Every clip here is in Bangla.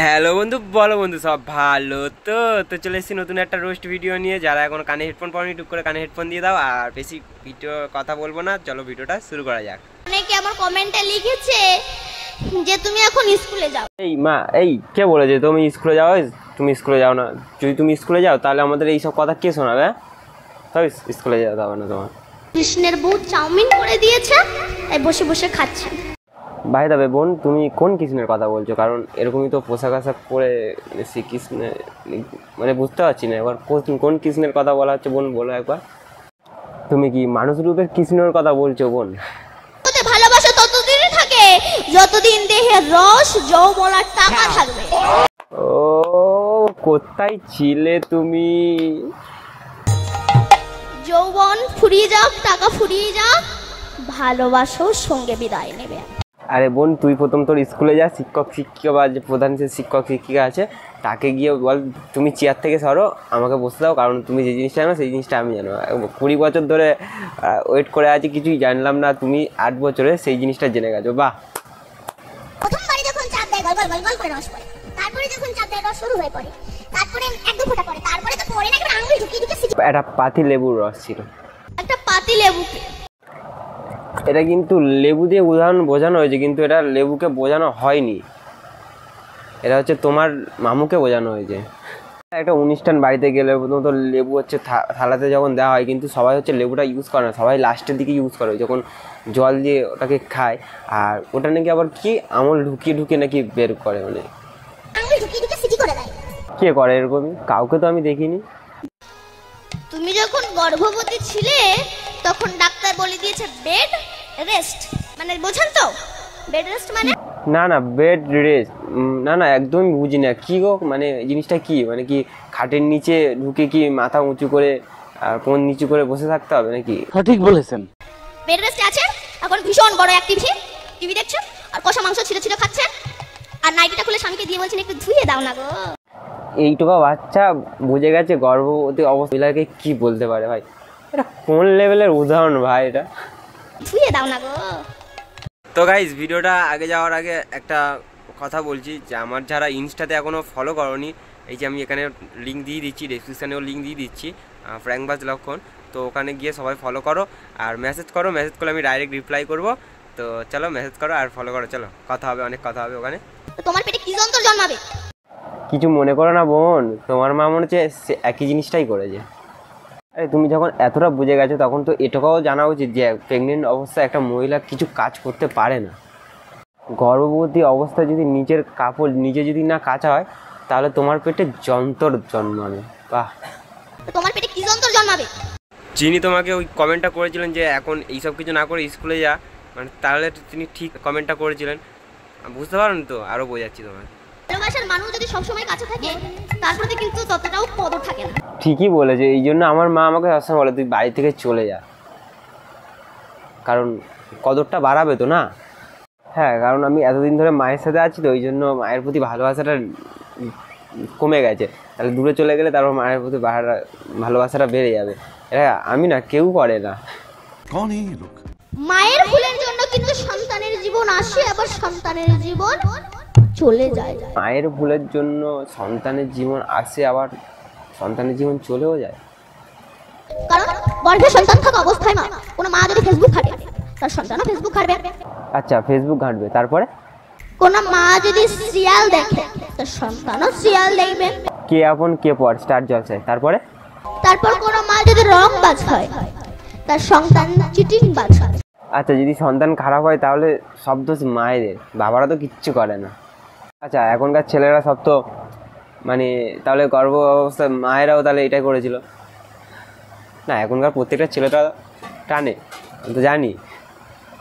হ্যালো বন্ধু, বলো বন্ধু, সব ভালো তো? তো চলে এসেছি নতুন একটা রোস্ট ভিডিও নিয়ে। যারা এখন কানে হেডফোন পরনি টুক করে কানে হেডফোন দিয়ে দাও। আর বেশি ভিডিও কথা বলবো না, চলো ভিডিওটা শুরু করা যাক। অনেকে আমার কমেন্টে লিখেছে যে তুমি এখন স্কুলে যাও। এই মা, এই কে বলেছে তুমি স্কুলে যাও? তুমি স্কুলে যাও না? যদি তুমি স্কুলে যাও তাহলে আমাদের এইসব কথা কে শোনাবে? তবে স্কুলে যাওয়া হবে না তোমার। কৃষ্ণের বউ চাউমিন করে দিয়েছে, তাই বসে বসে খাচ্ছে। ভাই তবে বোন, তুমি কোন কৃষ্ণের কথা বলছো? কারণ এরকমই তো পোশাক আশাক পরে শ্রীকৃষ্ণের, মানে বুঝতে পারছি না এবার কোন কৃষ্ণের কথা বলা হচ্ছে বোন, বলো একবার। তুমি কি মানুষ রূপের কৃষ্ণের কথা বলছো বোন? ভালোবাসা ততদিনই থাকে যতদিন দেহে রস যৌবন আর টাকা থাকবে। ও কোথায় ছিলে তুমি? যৌবন ফুরিয়ে যাক, টাকা ফুরিয়ে যাক, ভালোবাসাও সঙ্গে বিদায় নেবে। আরে বোন, তুই প্রথম তোর স্কুলে যা, শিক্ষক শিক্ষিকা বা যে প্রধান যে শিক্ষক শিক্ষিকা আছে তাকে গিয়ে বল তুমি চেয়ার থেকে সরো, আমাকে বসতে দাও। কারণ তুমি যে জিনিসটা জানো সেই জিনিসটা আমি জানো। 20 বছর ধরে ওয়েট করে আছি, কিছুই জানলাম না, তুমি 8 বছরে সেই জিনিসটা জেনে গেছো। বাহ। প্রথমবারে যখন চাপ দেয় গল গল গল গল করে রস পড়ে, তারপরে যখন চাপ দেয় রস শুরু হয়ে পড়ে, তারপরে এক দু ফোঁটা পড়ে, তারপরে তো পড়ে না, একবার আঙুল ঢুকিয়ে ঢুকিয়ে একটা পাতি লেবুর রস ছিল, একটা পাতি লেবু। এটা কিন্তু লেবু দিয়ে উদাহরণ বোঝানো হয়েছে, কিন্তু এটা লেবুকে বোঝানো হয়নি, এটা হচ্ছে তোমার মামুকে বোঝানো হয়েছে। একটা অনুষ্ঠান বাড়িতে গেলে প্রথমত লেবু হচ্ছে থালাতে যখন দেওয়া হয়, কিন্তু সবাই হচ্ছে লেবুটা ইউজ করে না, সবাই লাস্টের দিকে ইউজ করে যখন জল দিয়ে ওটাকে খায়। আর ওটা নাকি আবার কি আমল ঢুকিয়ে ঢুকিয়ে নাকি বের করে, মানে কে করে এরকমই? কাউকে তো আমি দেখিনি। তুমি যখন গর্ভবতী ছিলে তখন ডাক্তার বলে দিয়েছে বেড রেস্ট, মানে বোঝেন তো বেড রেস্ট মানে? না না, বেড রেস্ট না না, একদমই বুঝি না কি গো, মানে জিনিসটা কি, মানে কি খাটের নিচে ঢুকে কি মাথা উঁচু করে কোন নিচু করে বসে থাকতে হবে নাকি? সঠিক বলেছেন। বেড রেস্টে আছে এখন, ভীষণ বড় অ্যাক্টিভিটি, টিভি দেখছো আর কষা মাংস ছিঁড়ে ছিঁড়ে খাচ্ছেন, আর নাইটিটা খুলে স্বামীকে দিয়ে বলছেন একটু ধুয়ে দাও না গো। এইটুকু বাচ্চা বুঝে গেছে গর্ভবতী অবস্থাকে কি বলতে পারে? ভাই এটা কোন লেভেলের উদাহরণ ভাই, এটা ধুয়ে দাও না গো। তো গাইজ, ভিডিওটা আগে যাওয়ার আগে একটা কথা বলছি যে আমার যারা ইনস্টাতে এখনও ফলো করনি, এই যে আমি এখানে লিঙ্ক দিয়ে দিচ্ছি, ডেসক্রিপশানেও লিঙ্ক দিয়ে দিচ্ছি, ফ্র্যাঙ্কবাজ লক্ষণ। তো ওখানে গিয়ে সবাই ফলো করো আর মেসেজ করো, মেসেজ করলে আমি ডাইরেক্ট রিপ্লাই করবো। তো চলো মেসেজ করো আর ফলো করো, চলো কথা হবে, অনেক কথা হবে ওখানে। তোমার পেটে কি যন্ত্র জন্মাবে? কিছু মনে করো না বোন, তোমার মা মনে হচ্ছে একই জিনিসটাই করেছে। আরে তুমি যখন এতটা বুঝে গেছো তখন তো এটাকেও জানা উচিত যে প্রেগনেন্ট অবস্থায় একটা মহিলা কিছু কাজ করতে পারে না। গর্ভবতী অবস্থায় যদি নিজের কাপড় নিজে যদি না কাচা হয় তাহলে তোমার পেটে যন্ত্র জন্মাবে। বাহ। তোমার পেটে কি যন্ত্র জন্মাবে? যিনি তোমাকে ওই কমেন্টটা করেছিলেন যে এখন এইসব কিছু না করে স্কুলে যা, মানে তাহলে তিনি ঠিক কমেন্টটা করেছিলেন, বুঝতে পারেন তো? আরও বোঝাচ্ছি তোমার। ভালোবাসার মানুষ যদি সবসময় কাছে থাকে তার প্রতি কিন্তু ততটাও কদর থাকে না। ঠিকই বলেছে, এই জন্য আমার মা আমাকে সবসময় বলে তুই বাড়ি থেকে চলে যা, কারণ কদরটা বাড়াবে তো না। হ্যাঁ, কারণ আমি এতদিন ধরে মায়ের সাথে আছি, তো ওই জন্য মায়ের প্রতি ভালোবাসাটা কমে গেছে। তাহলে দূরে চলে গেলে তারপর মায়ের প্রতি ভালোবাসাটা বেড়ে যাবে। এটা আমি না, কেউ করে না। মায়ের ভুলের জন্য কিন্তু সন্তানের জীবন আসে, আবার সন্তানের জীবন চলে যায়। মায়ের ভুলের জন্য সন্তানের জীবন আসে, আবার সন্তানের জীবন চলেও যায়। কারণ গর্ভে সন্তান থাকা অবস্থায় কোনো মা যদি ফেসবুক ঘাটে তার সন্তানও ফেসবুক ঘাটবে। আচ্ছা, ফেসবুক ঘাঁটবে, তারপরে? কোনো মা যদি সিরিয়াল দেখে তার সন্তানও সিরিয়াল দেখবে। কে আপন কে পর, স্টার জলসায়, তারপরে? তারপর কোনো মা যদি রংবাজ হয় তার সন্তান চিটিং বাজ হয়। আচ্ছা, যদি সন্তান খারাপ হয় তাহলে সব দোষ মায়েদের, বাবারা তো কিচ্ছু করে না। আচ্ছা, এখনকার ছেলেরা সব তো মানে তাহলে গর্ভ অবস্থায় মায়েরাও তাহলে এটাই করেছিল না? এখনকার প্রত্যেকটা ছেলেটা টানে, আমি তো জানি।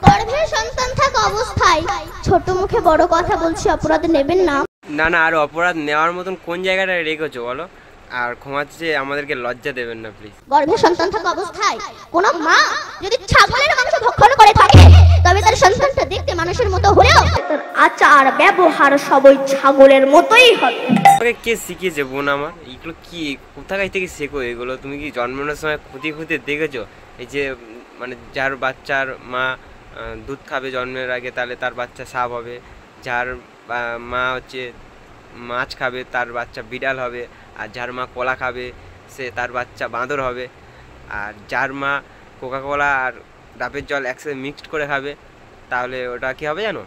গর্ভে সন্তান থাকা অবস্থায় ছোট মুখে বড় কথা বলছি, অপরাধ নেবেন না। না না, আর অপরাধ নেওয়ার মতন কোন জায়গাটা রেখেছো বলো? আর ক্ষমাচ্ছে আমাদেরকে লজ্জা দেবেন না প্লিজ। গর্ভে সন্তান থাকা অবস্থায় কোনো মা যদি ছাগলের মাংস ভক্ষণ করে থাকে তবে তার সন্তানটা দেখতে মানুষের মতো হলেও তার আচার ব্যবহার সবই ছাগলের মতোই হবে। তোমাকে কে শিখিয়েছে বোন আমার এইগুলো? কি কোথাকার থেকে শেখো এগুলো? তুমি কি জন্মানোর সময় খুঁটিয়ে খুঁটিয়ে দেখেছো? এই যে মানে যার বাচ্চার মা দুধ খাবে জন্মের আগে তাহলে তার বাচ্চা সাপ হবে, যার মা হচ্ছে মাছ খাবে তার বাচ্চা বিড়াল হবে, আর যার মা কলা খাবে সে তার বাচ্চা বাঁদর হবে, আর যার মা কোকাকোলা আর ডাবের জল একসাথে মিক্সড করে খাবে তাহলে ওটা কি হবে জানো?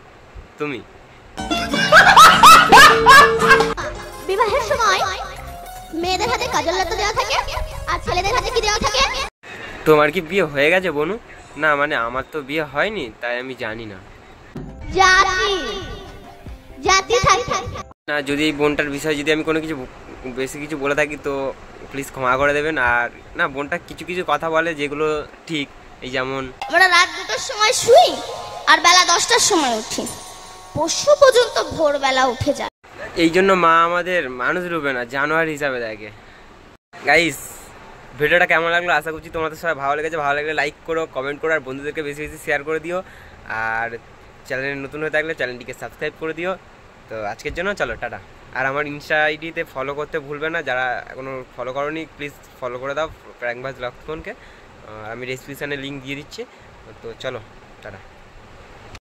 তুমি। বিবাহের সময় মেয়েদের হাতে কাজল লতা দেওয়া থাকে আর ছেলেদের হাতে কি দেওয়া থাকে? তোমার কি বিয়ে হয়ে গেছে বনু? না মানে আমার তো বিয়ে হয়নি তাই আমি জানি না। জাতি জাতি থাকে না, যদি এই বোনটার বিষয়ে যদি আমি কোনো কিছু বেশি কিছু বলে থাকি তো প্লিজ ক্ষমা করে দেবেন। আর না, বোনটা কিছু কিছু কথা বলে যেগুলো ঠিক, এই যেমন আমরা রাত 2টার সময় শুই আর বেলা 10টার সময় উঠি, পশু পর্যন্ত ভোরবেলা উঠে যায়। এই জন্য মা আমাদের মানুষ রূপে না জানোয়ার হিসাবে দেখে। গাইস, ভিডিওটা কেমন লাগলো আশা করছি তোমাদের সবাই ভালো লেগেছে। ভালো লাগলে লাইক করো, কমেন্ট করো, আর বন্ধুদেরকে বেশি বেশি শেয়ার করে দিও। আর চ্যানেলে নতুন হয়ে থাকলে চ্যানেলটিকে সাবস্ক্রাইব করে দিও। তো আজকের জন্য চলো টাটা। আর আমার ইনস্টা আইডিতে ফলো করতে ভুলবে না, যারা এখনও ফলো করোনি প্লিজ ফলো করে দাও প্র্যাঙ্কবাজ লক্ষণকে। আমি ডেসক্রিপশানে লিঙ্ক দিয়ে দিচ্ছি। তো চলো টাটা।